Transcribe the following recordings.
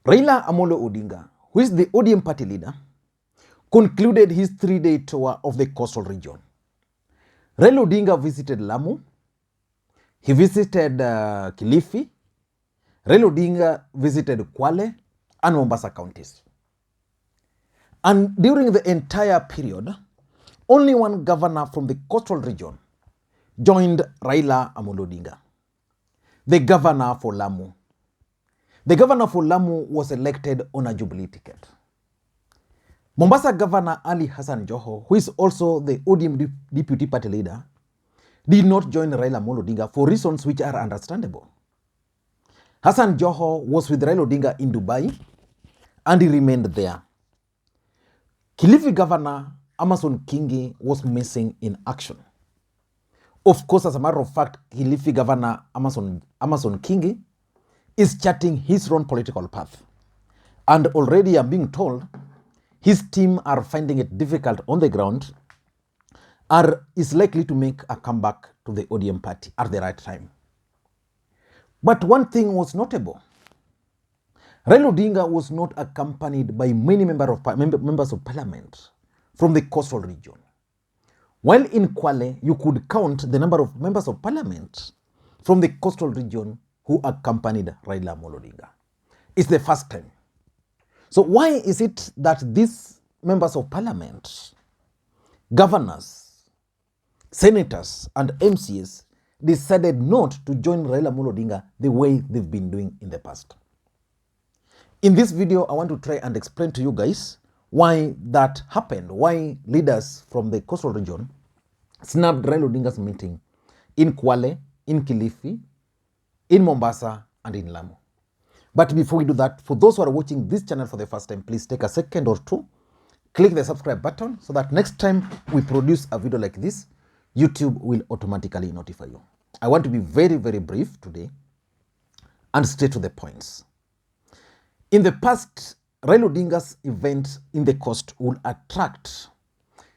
Raila Amolo Odinga, who is the ODM party leader, concluded his 3-day tour of the coastal region. Raila Odinga visited Lamu, he visited Kilifi, Raila Odinga visited Kwale and Mombasa counties. And during the entire period, only one governor from the coastal region joined Raila Amolo Odinga, the governor for Lamu. The governor for Lamu was elected on a Jubilee ticket. Mombasa Governor Ali Hassan Joho, who is also the ODM deputy party leader, did not join Raila Amolo Odinga for reasons which are understandable. Hassan Joho was with Raila Odinga in Dubai and he remained there. Kilifi Governor Amason Kingi was missing in action. Of course, as a matter of fact, Kilifi Governor Amason Kingi is charting his own political path. And already I'm being told his team are finding it difficult on the ground or is likely to make a comeback to the ODM party at the right time. But one thing was notable. Raila Odinga was not accompanied by many members of parliament from the coastal region. While in Kwale, you could count the number of members of parliament from the coastal region who accompanied Raila Amolo Odinga. It's the first time. So why is it that these members of parliament, governors, senators, and MCs decided not to join Raila Amolo Odinga the way they've been doing in the past? In this video, I want to try and explain to you guys why that happened, why leaders from the coastal region snubbed Raila Odinga's meeting in Kwale, in Kilifi, in Mombasa, and in Lamu. But before we do that, for those who are watching this channel for the first time, please take a second or two, click the subscribe button so that next time we produce a video like this, YouTube will automatically notify you. I want to be very, very brief today and straight to the points. In the past, Raila Odinga's event in the coast would attract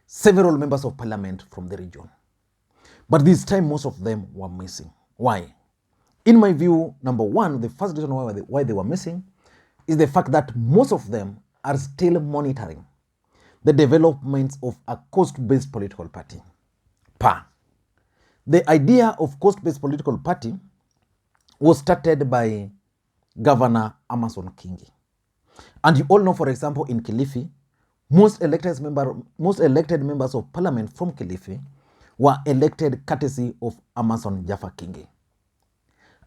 several members of parliament from the region. But this time, most of them were missing. Why? In my view, number one, the first reason why they were missing is the fact that most of them are still monitoring the developments of a coast-based political party. The idea of coast-based political party was started by Governor Amason Kingi. And you all know, for example, in Kilifi, most elected members of parliament from Kilifi were elected courtesy of Amason Jaffa Kingi.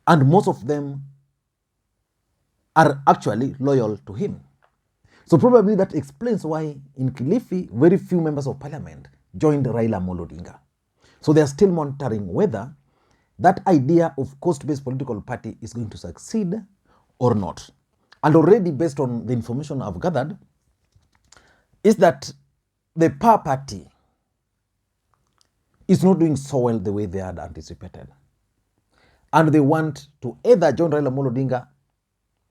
And most of them are actually loyal to him. So probably that explains why in Kilifi, very few members of parliament joined Raila Amolo Odinga. So they are still monitoring whether that idea of coast-based political party is going to succeed or not. And already based on the information I've gathered, is that the PA party is not doing so well the way they had anticipated. And they want to either join Raila Amolo Odinga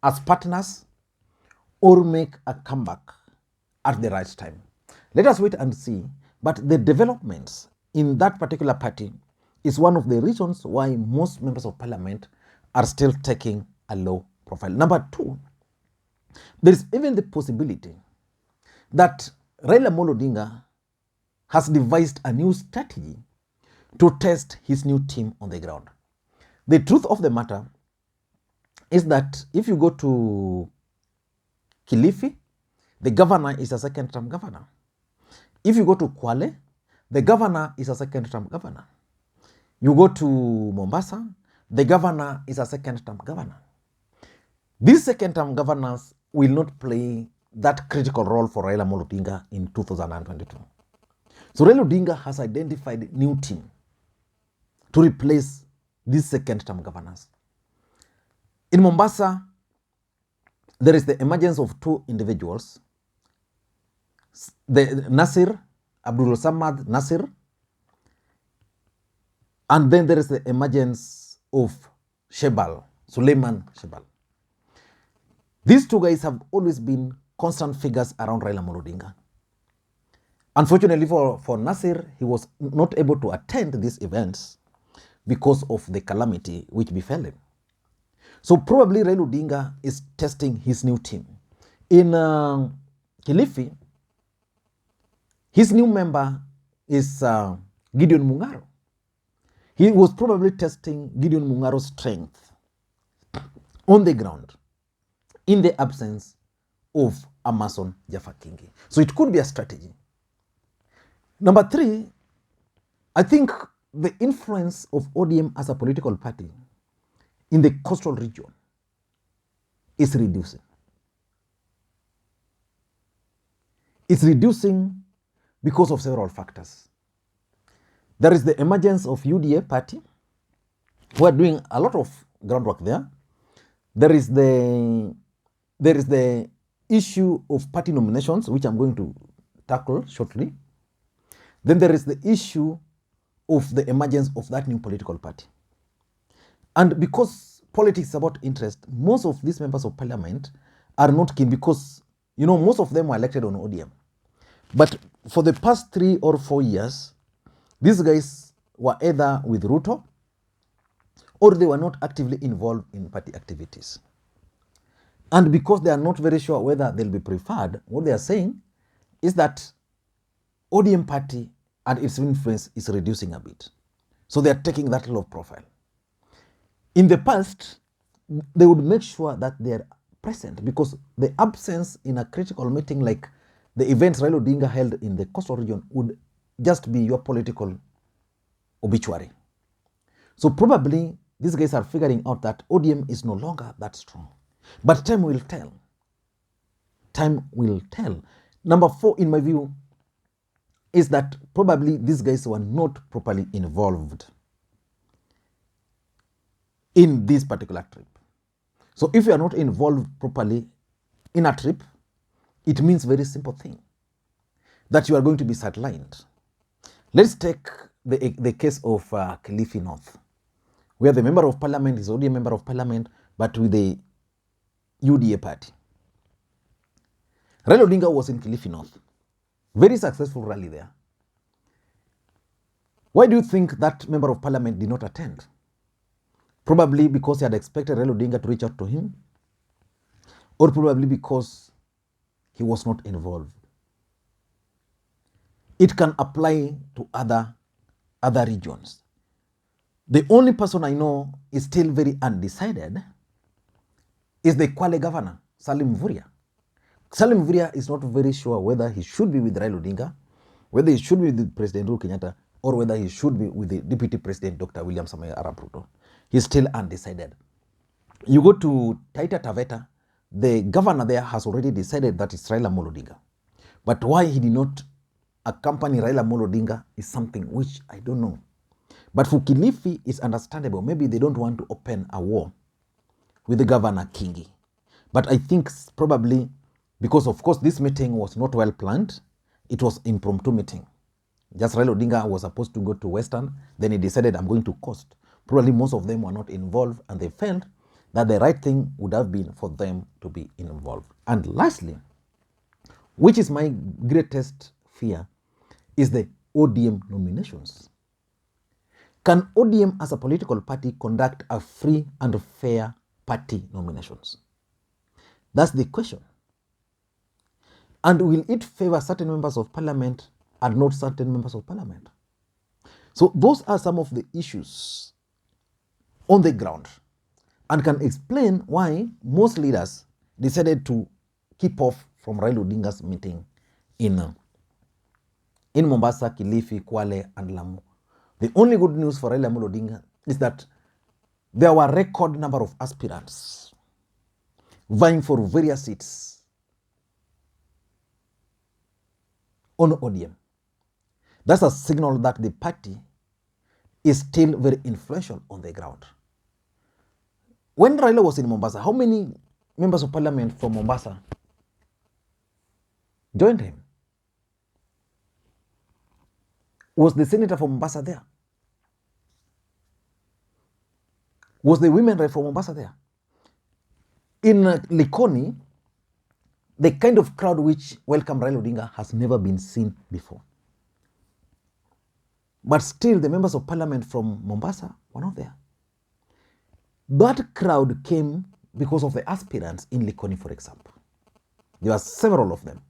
as partners or make a comeback at the right time. Let us wait and see. But the developments in that particular party is one of the reasons why most members of parliament are still taking a low profile. Number two, there is even the possibility that Raila Amolo Odinga has devised a new strategy to test his new team on the ground. The truth of the matter is that if you go to Kilifi, the governor is a second-term governor. If you go to Kwale, the governor is a second-term governor. You go to Mombasa, the governor is a second-term governor. These second-term governors will not play that critical role for Raila Amolo Odinga in 2022. So Raila Odinga has identified a new team to replace these second-term governors. In Mombasa, there is the emergence of two individuals, the Nasir, Abdul Samad Nasir, and then there is the emergence of Shebal, Suleiman Shebal. These two guys have always been constant figures around Raila Amolo Odinga. Unfortunately for Nasir, he was not able to attend these events because of the calamity which befell him. So probably Raila Odinga is testing his new team. In Kilifi, his new member is Gideon Mungaro. He was probably testing Gideon Mungaro's strength on the ground in the absence of Amason Kingi. So it could be a strategy. Number 3, I think the influence of ODM as a political party in the coastal region is reducing. It's reducing because of several factors. There is the emergence of UDA party, who are doing a lot of groundwork there. There is the issue of party nominations, which I'm going to tackle shortly. Then there is the issue of the emergence of that new political party. And because politics is about interest, most of these members of parliament are not keen because, you know, most of them were elected on ODM. But for the past 3 or 4 years, these guys were either with Ruto or they were not actively involved in party activities. And because they are not very sure whether they'll be preferred, what they are saying is that ODM party and its influence is reducing a bit. So they are taking that low profile. In the past, they would make sure that they are present because the absence in a critical meeting like the events Raila Odinga held in the coastal region would just be your political obituary. So probably these guys are figuring out that ODM is no longer that strong. But time will tell. Time will tell. Number 4, in my view, is that probably these guys were not properly involved in this particular trip. So if you are not involved properly in a trip, it means very simple thing, that you are going to be sidelined. Let's take the case of Kilifi North, where the member of parliament is already a member of parliament, but with the UDA party. Raila Odinga was in Kilifi North. Very successful rally there. Why do you think that member of parliament did not attend? Probably because he had expected Raila Odinga to reach out to him, or probably because he was not involved. It can apply to other regions. The only person I know is still very undecided is the Kwale governor, Salin Mvurya. Salin Mvurya is not very sure whether he should be with Raila Odinga, whether he should be with President Uhuru Kenyatta, or whether he should be with the Deputy President, Dr. William Samoei Arap Ruto. He's still undecided. You go to Taita Taveta, the governor there has already decided that it's Raila Odinga. But why he did not accompany Raila Odinga is something which I don't know. But for Kilifi, it's understandable. Maybe they don't want to open a war with the Governor Kingi. But I think probably because, of course, this meeting was not well planned. It was impromptu meeting. Just Raila Odinga was supposed to go to Western. Then he decided, I'm going to Coast. Probably most of them were not involved, and they felt that the right thing would have been for them to be involved. And lastly, which is my greatest fear, is the ODM nominations. Can ODM as a political party conduct a free and fair party nominations? That's the question. And will it favor certain members of parliament and not certain members of parliament? So those are some of the issues on the ground and can explain why most leaders decided to keep off from Raila Odinga's meeting in Mombasa, Kilifi, Kwale, and Lamu. The only good news for Raila Odinga is that there were a record number of aspirants vying for various seats on ODM. That's a signal that the party is still very influential on the ground. When Raila was in Mombasa, how many members of parliament from Mombasa joined him? Was the senator from Mombasa there? Was the women rep from Mombasa there? In Likoni, the kind of crowd which welcomed Raila Odinga has never been seen before. But still, the members of parliament from Mombasa were not there. That crowd came because of the aspirants in Likoni, for example. There were several of them.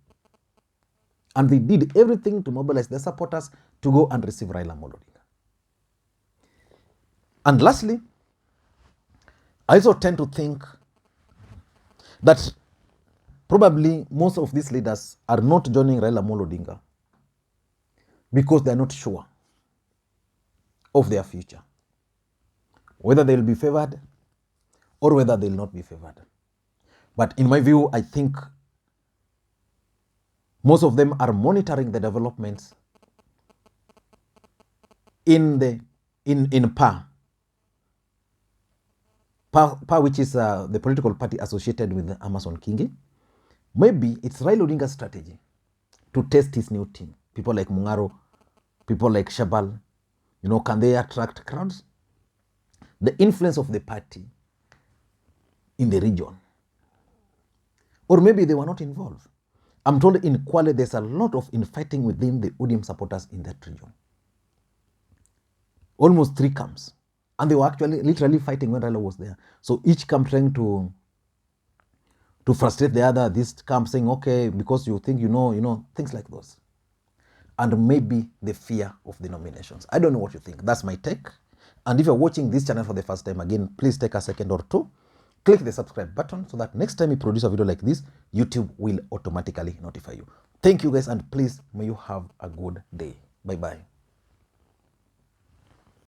And they did everything to mobilize their supporters to go and receive Raila Odinga. And lastly, I also tend to think that probably most of these leaders are not joining Raila Odinga because they are not sure of their future, whether they will be favored or whether they will not be favored. But in my view, I think most of them are monitoring the developments in PA, which is the political party associated with Amason Kingi. Maybe it's Raila Odinga's strategy to test his new team. People like Mungaro, people like Shabal, can they attract crowds? The influence of the party in the region. Or maybe they were not involved. I'm told in Kwale there's a lot of infighting within the ODM supporters in that region. Almost 3 camps. And they were actually literally fighting when Raila was there. So each camp trying to frustrate the other. This camp saying, okay, because you think you know, things like those. And maybe the fear of the nominations. I don't know what you think. That's my take. And if you're watching this channel for the first time, again, please take a second or two. Click the subscribe button so that next time we produce a video like this, YouTube will automatically notify you. Thank you guys, and please, may you have a good day. Bye-bye.